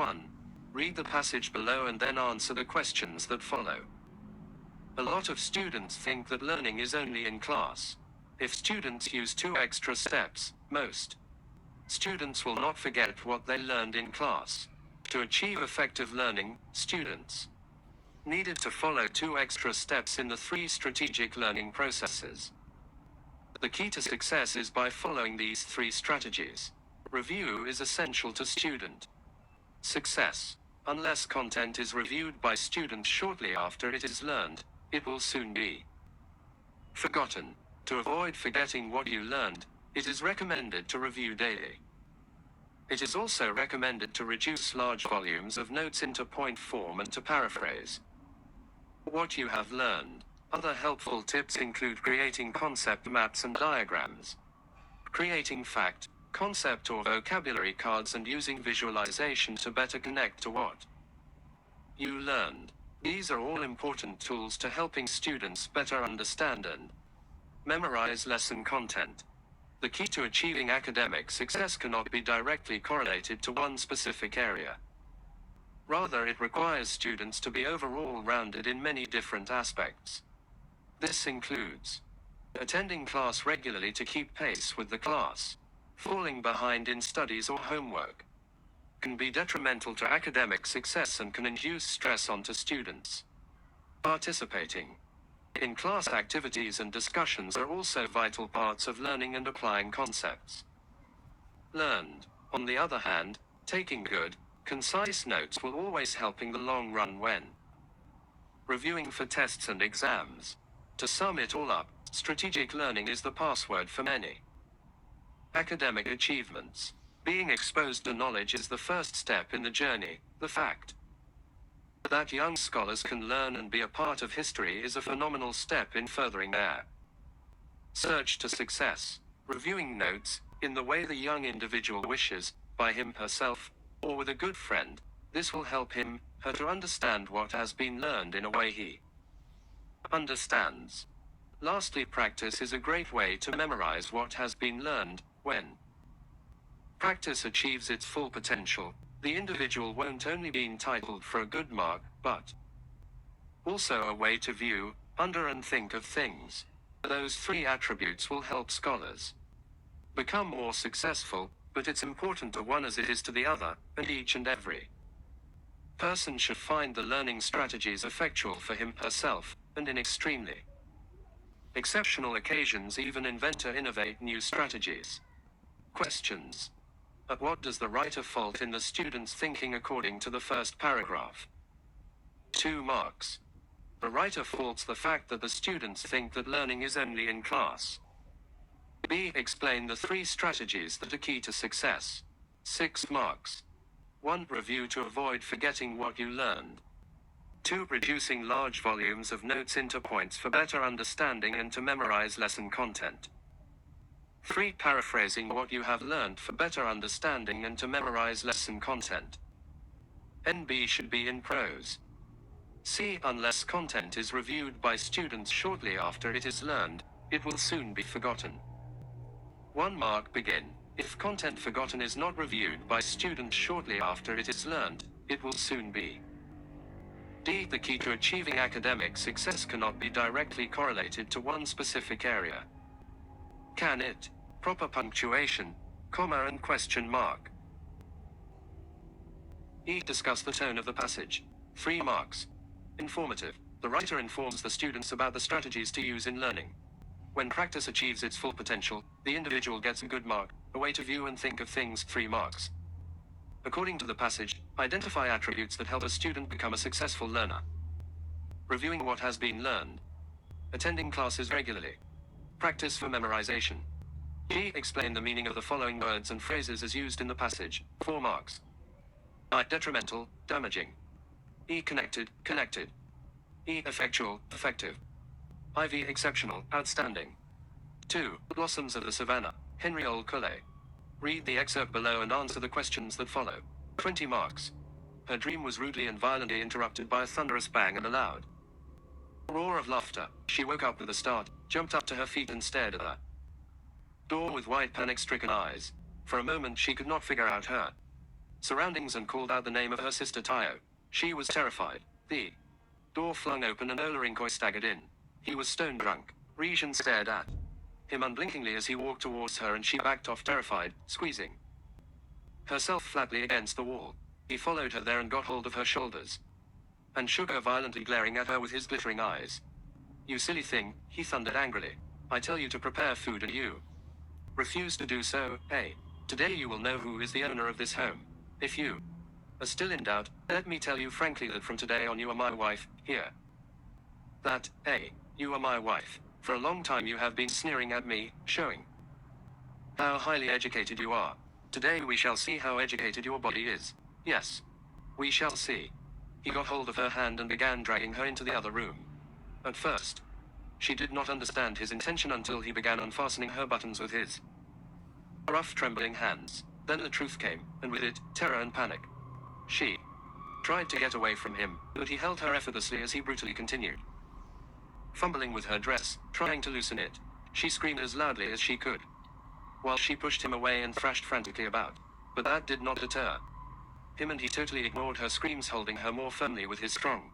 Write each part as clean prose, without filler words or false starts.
1. Read the passage below and then answer the questions that follow. A lot of students think that learning is only in class. If students use 2 extra steps, most students will not forget what they learned in class. To achieve effective learning, students needed to follow 2 extra steps in the 3 strategic learning processes. The key to success is by following these 3 strategies. Review is essential to student success. Unless content is reviewed by students shortly after it is learned, it will soon be forgotten. To avoid forgetting what you learned, it is recommended to review daily. It is also recommended to reduce large volumes of notes into point form and to paraphrase what you have learned. Other helpful tips include creating concept maps and diagrams, creating fact, concept or vocabulary cards, and using visualization to better connect to what you learned. These are all important tools to helping students better understand and memorize lesson content. The key to achieving academic success cannot be directly correlated to one specific area. Rather, it requires students to be overall rounded in many different aspects. This includes attending class regularly to keep pace with the class. Falling behind in studies or homework can be detrimental to academic success and can induce stress onto students. Participating in class activities and discussions are also vital parts of learning and applying concepts learned. On the other hand, taking good, concise notes will always help in the long run when reviewing for tests and exams. To sum it all up, strategic learning is the password for many academic achievements. Being exposed to knowledge is the first step in the journey. The fact that young scholars can learn and be a part of history is a phenomenal step in furthering their search to success. Reviewing notes, in the way the young individual wishes, by him herself, or with a good friend, this will help him, her to understand what has been learned in a way he understands. Lastly, practice is a great way to memorize what has been learned. When practice achieves its full potential, the individual won't only be entitled for a good mark, but also a way to view, under and think of things. Those 3 attributes will help scholars become more successful, but it's important to one as it is to the other, and each and every person should find the learning strategies effectual for him herself, and in extremely exceptional occasions even invent or innovate new strategies. Questions. At what does the writer fault in the student's thinking according to the first paragraph? 2 marks. The writer faults the fact that the students think that learning is only in class. B. Explain the 3 strategies that are key to success. 6 marks. 1. Review to avoid forgetting what you learned. 2. Reducing large volumes of notes into points for better understanding and to memorize lesson content. 3. Paraphrasing what you have learned for better understanding and to memorize lesson content. NB should be in prose. C. Unless content is reviewed by students shortly after it is learned, it will soon be forgotten. 1 mark. Begin. If content forgotten is not reviewed by students shortly after it is learned, it will soon be. D. The key to achieving academic success cannot be directly correlated to one specific area. Can it? Proper punctuation, comma and question mark. E. Discuss the tone of the passage. 3 marks. Informative. The writer informs the students about the strategies to use in learning. When practice achieves its full potential, the individual gets a good mark, a way to view and think of things. 3 marks. According to the passage, identify attributes that help a student become a successful learner. Reviewing what has been learned. Attending classes regularly. Practice for memorization. G. Explain the meaning of the following words and phrases as used in the passage. 4 marks. I. Detrimental, damaging. E. Connected, connected. E. Effectual, effective. IV. Exceptional, outstanding. 2. Blossoms of the Savannah, Henry Olcole. Read the excerpt below and answer the questions that follow. 20 marks. Her dream was rudely and violently interrupted by a thunderous bang and a loud roar of laughter. She woke up with a start, jumped up to her feet and stared at the door with wide panic-stricken eyes. For a moment she could not figure out her surroundings and called out the name of her sister Tayo. She was terrified. The door flung open and Olarinkoi staggered in. He was stone drunk. Regent stared at him unblinkingly as he walked towards her and she backed off terrified, squeezing herself flatly against the wall. He followed her there and got hold of her shoulders and shook her violently, glaring at her with his glittering eyes. "You silly thing," he thundered angrily. "I tell you to prepare food and you refuse to do so. Hey, today you will know who is the owner of this home. If you are still in doubt, let me tell you frankly that from today on you are my wife, here. That, hey, you are my wife. For a long time you have been sneering at me, showing how highly educated you are. Today we shall see how educated your body is. Yes. We shall see." He got hold of her hand and began dragging her into the other room. At first, she did not understand his intention until he began unfastening her buttons with his rough, trembling hands. Then the truth came, and with it, terror and panic. She tried to get away from him, but he held her effortlessly as he brutally continued. Fumbling with her dress, trying to loosen it, she screamed as loudly as she could, while she pushed him away and thrashed frantically about. But that did not deter him, and he totally ignored her screams, holding her more firmly with his strong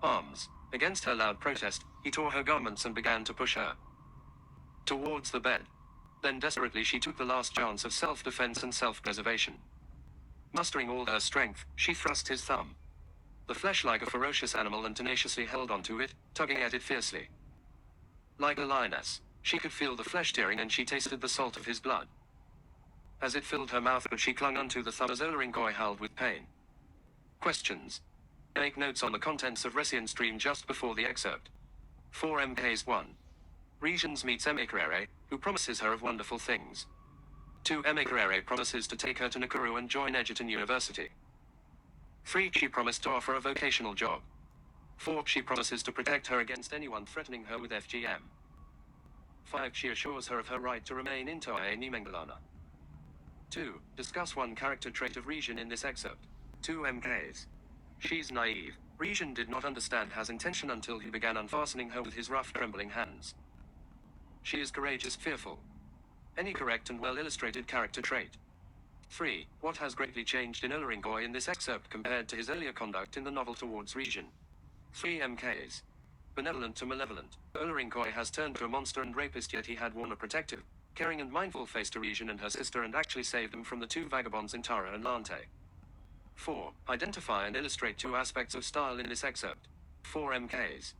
arms. Against her loud protest, he tore her garments and began to push her towards the bed. Then desperately she took the last chance of self-defense and self-preservation. Mustering all her strength, she thrust his thumb the flesh like a ferocious animal and tenaciously held onto it, tugging at it fiercely. Like a lioness, she could feel the flesh tearing and she tasted the salt of his blood as it filled her mouth, but she clung onto the thumb as Olarinkoi howled with pain. Questions. Make notes on the contents of Resian stream just before the excerpt. 4 1. Regents meets C.R.E, who promises her of wonderful things. 2. C.R.E promises to take her to Nakuru and join Egerton University. 3. She promised to offer a vocational job. 4. She promises to protect her against anyone threatening her with FGM. 5. She assures her of her right to remain in Toa Nimengalana. 2. Discuss one character trait of Regent in this excerpt. 2 MKs. She's naive. Regent did not understand his intention until he began unfastening her with his rough, trembling hands. She is courageous, fearful. Any correct and well-illustrated character trait. 3. What has greatly changed in Olarinkoi in this excerpt compared to his earlier conduct in the novel towards Regent? 3 MKs. Benevolent to malevolent. Olarinkoi has turned to a monster and rapist, yet he had worn a protective, caring and mindful face to Regent and her sister and actually saved them from the two vagabonds in Tara and Lante. 4. Identify and illustrate two aspects of style in this excerpt. 4 MKs.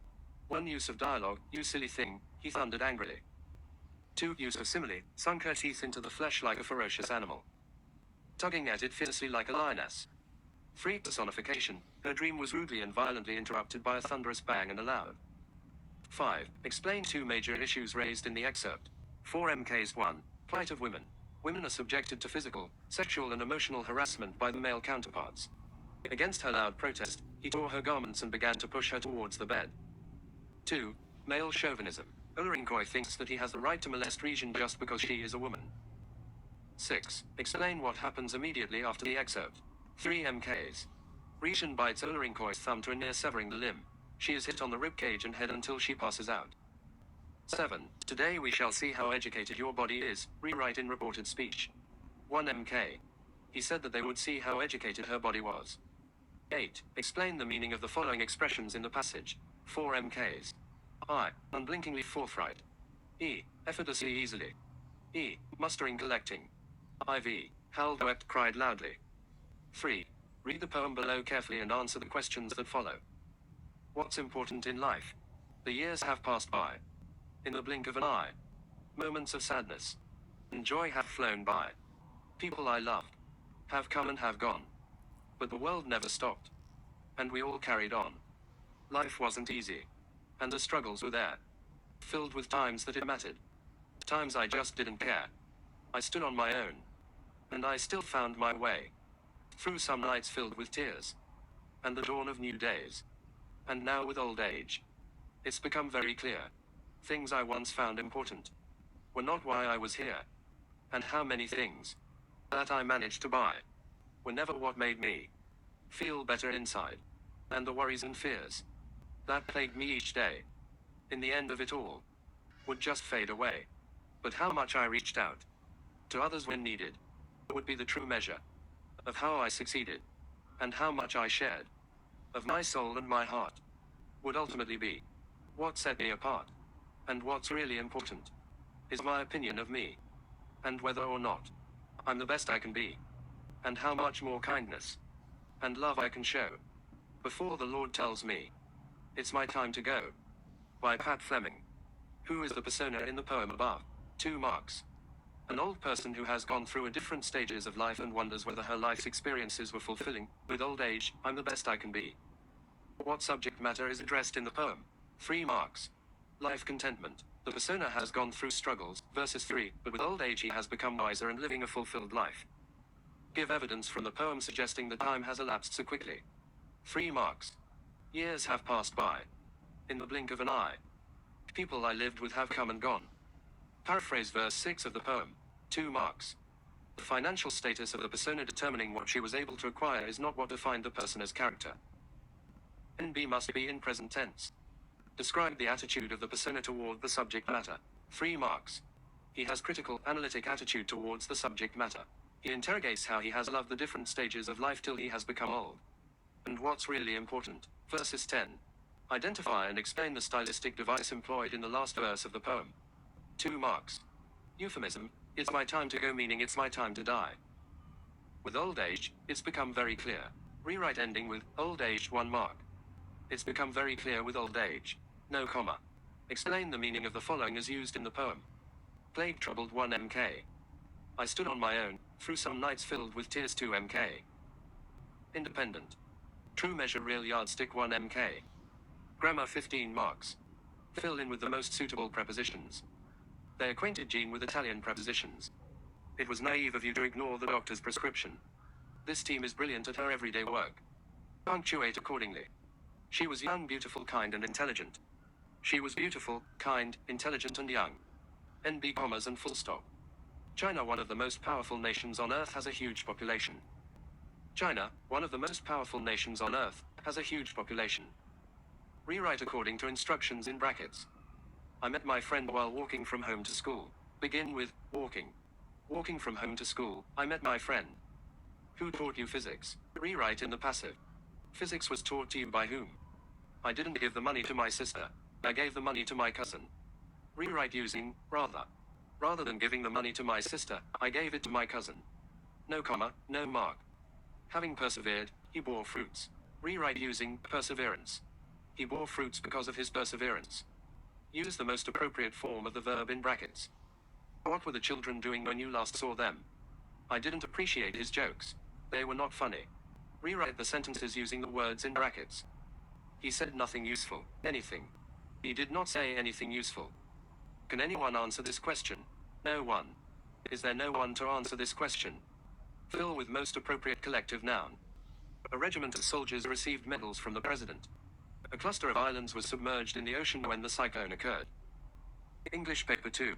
1. Use of dialogue. "You silly thing," he thundered angrily. 2. Use of simile. Sunk her teeth into the flesh like a ferocious animal, tugging at it fiercely like a lioness. 3. Personification. Her dream was rudely and violently interrupted by a thunderous bang and a loud. 5. Explain two major issues raised in the excerpt. 4 MKs 1. Plight of women. Women are subjected to physical, sexual and emotional harassment by the male counterparts. Against her loud protest, he tore her garments and began to push her towards the bed. 2. Male chauvinism. Olarinkoi thinks that he has the right to molest Regent just because she is a woman. 6. Explain what happens immediately after the excerpt. 3 MKs. Regent bites Olarinkoi's thumb to a near severing the limb. She is hit on the ribcage and head until she passes out. 7. Today we shall see how educated your body is. Rewrite in reported speech. 1 MK. He said that they would see how educated her body was. 8. Explain the meaning of the following expressions in the passage. 4 MKs. I. Unblinkingly forthright. E. Effortlessly easily. E. Mustering collecting. IV. Howled wept cried loudly. 3. Read the poem below carefully and answer the questions that follow. What's important in life? The years have passed by. In the blink of an eye. Moments of sadness and joy have flown by. People I loved have come and have gone. But the world never stopped. And we all carried on. Life wasn't easy. And the struggles were there. Filled with times that it mattered. Times I just didn't care. I stood on my own. And I still found my way. Through some nights filled with tears. And the dawn of new days. And now with old age. It's become very clear. Things I once found important were not why I was here. And how many things that I managed to buy were never what made me feel better inside. And the worries and fears that plagued me each day, in the end of it all, would just fade away. But how much I reached out to others when needed would be the true measure of how I succeeded, and how much I shared, of my soul and my heart, would ultimately be what set me apart. And what's really important is my opinion of me, and whether or not I'm the best I can be, and how much more kindness and love I can show before the Lord tells me it's my time to go. By Pat Fleming. Who is the persona in the poem above? 2 marks. An old person who has gone through a different stages of life and wonders whether her life's experiences were fulfilling. With old age, I'm the best I can be. What subject matter is addressed in the poem? 3 marks. Life contentment. The persona has gone through struggles, verses 3, but with old age he has become wiser and living a fulfilled life. Give evidence from the poem suggesting that time has elapsed so quickly. 3 marks. Years have passed by. In the blink of an eye. People I lived with have come and gone. Paraphrase verse 6 of the poem. 2 marks. The financial status of the persona determining what she was able to acquire is not what defined the persona's character. NB must be in present tense. Describe the attitude of the persona toward the subject matter. 3 marks. He has critical, analytic attitude towards the subject matter. He interrogates how he has loved the different stages of life till he has become old. And what's really important. Verses 10. Identify and explain the stylistic device employed in the last verse of the poem. 2 marks. Euphemism. It's my time to go, meaning it's my time to die. With old age, it's become very clear. Rewrite ending with old age 1 mark. It's become very clear with old age. No comma. Explain the meaning of the following as used in the poem. Plague troubled 1 mk. I stood on my own, through some nights filled with tears 2 mk. Independent. True measure real yardstick 1 mk. Grammar 15 marks. Fill in with the most suitable prepositions. They acquainted Jean with Italian prepositions. It was naive of you to ignore the doctor's prescription. This team is brilliant at her everyday work. Punctuate accordingly. She was young, beautiful, kind and intelligent. She was beautiful, kind, intelligent and young. NB commas and full stop. China, one of the most powerful nations on earth, has a huge population. China, one of the most powerful nations on earth, has a huge population. Rewrite according to instructions in brackets. I met my friend while walking from home to school. Begin with walking. Walking from home to school, I met my friend. Who taught you physics? Rewrite in the passive. Physics was taught to you by whom? I didn't give the money to my sister. I gave the money to my cousin. Rewrite using rather. Rather than giving the money to my sister, I gave it to my cousin. No comma, no mark. Having persevered, he bore fruits. Rewrite using perseverance. He bore fruits because of his perseverance. Use the most appropriate form of the verb in brackets. What were the children doing when you last saw them? I didn't appreciate his jokes. They were not funny. Rewrite the sentences using the words in brackets. He said nothing useful. Anything. He did not say anything useful. Can anyone answer this question? No one. Is there no one to answer this question? Fill with most appropriate collective noun. A regiment of soldiers received medals from the president. A cluster of islands was submerged in the ocean when the cyclone occurred. English paper 2.